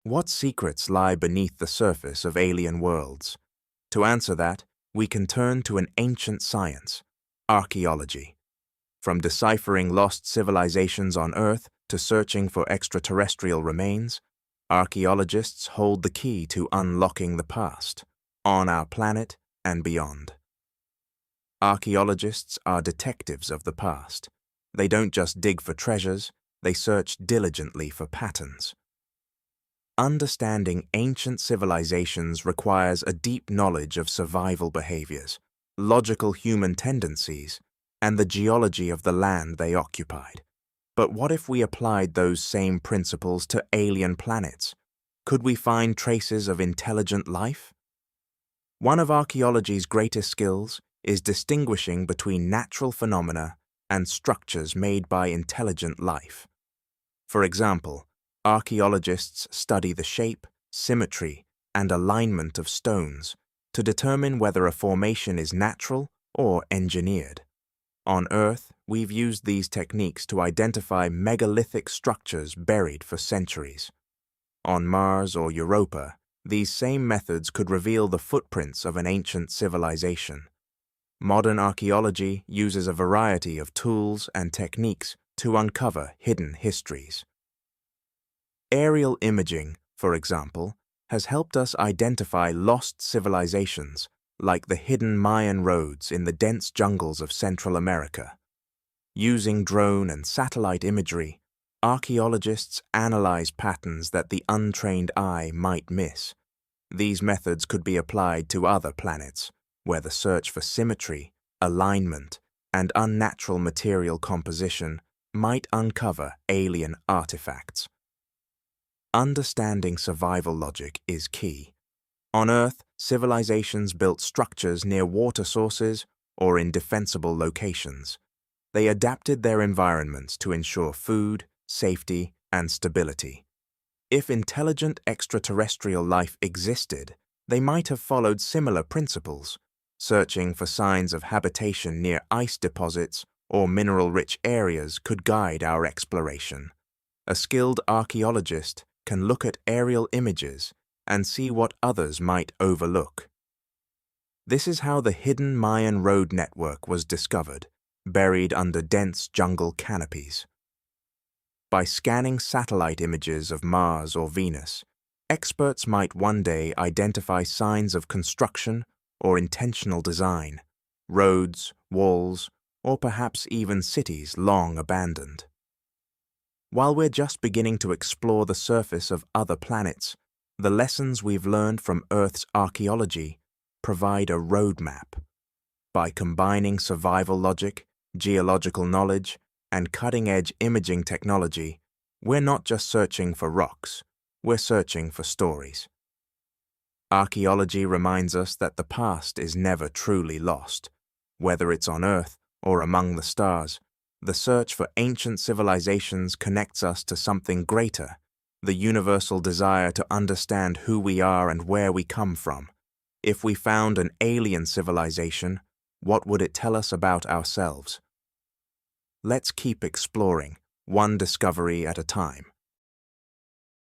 What secrets lie beneath the surface of alien worlds? To answer that, we can turn to an ancient science, archaeology. From deciphering lost civilizations on Earth to searching for extraterrestrial remains, archaeologists hold the key to unlocking the past, on our planet and beyond. Archaeologists are detectives of the past. They don't just dig for treasures, they search diligently for patterns. Understanding ancient civilizations requires a deep knowledge of survival behaviors, logical human tendencies, and the geology of the land they occupied. But what if we applied those same principles to alien planets? Could we find traces of intelligent life? One of archaeology's greatest skills is distinguishing between natural phenomena and structures made by intelligent life. For example, archaeologists study the shape, symmetry, and alignment of stones to determine whether a formation is natural or engineered. On Earth, we've used these techniques to identify megalithic structures buried for centuries. On Mars or Europa, these same methods could reveal the footprints of an ancient civilization. Modern archaeology uses a variety of tools and techniques to uncover hidden histories. Aerial imaging, for example, has helped us identify lost civilizations like the hidden Mayan roads in the dense jungles of Central America. Using drone and satellite imagery, archaeologists analyze patterns that the untrained eye might miss. These methods could be applied to other planets, where the search for symmetry, alignment, and unnatural material composition might uncover alien artifacts. Understanding survival logic is key. On Earth, civilizations built structures near water sources or in defensible locations. They adapted their environments to ensure food, safety, and stability. If intelligent extraterrestrial life existed, they might have followed similar principles, searching for signs of habitation near ice deposits or mineral-rich areas could guide our exploration. A skilled archaeologist can look at aerial images and see what others might overlook. This is how the hidden Mayan road network was discovered, buried under dense jungle canopies. By scanning satellite images of Mars or Venus, experts might one day identify signs of construction or intentional design, roads, walls, or perhaps even cities long abandoned. While we're just beginning to explore the surface of other planets, the lessons we've learned from Earth's archaeology provide a roadmap. By combining survival logic, geological knowledge, and cutting-edge imaging technology, we're not just searching for rocks, we're searching for stories. Archaeology reminds us that the past is never truly lost. Whether it's on Earth or among the stars, the search for ancient civilizations connects us to something greater, the universal desire to understand who we are and where we come from. If we found an alien civilization, what would it tell us about ourselves? Let's keep exploring, one discovery at a time.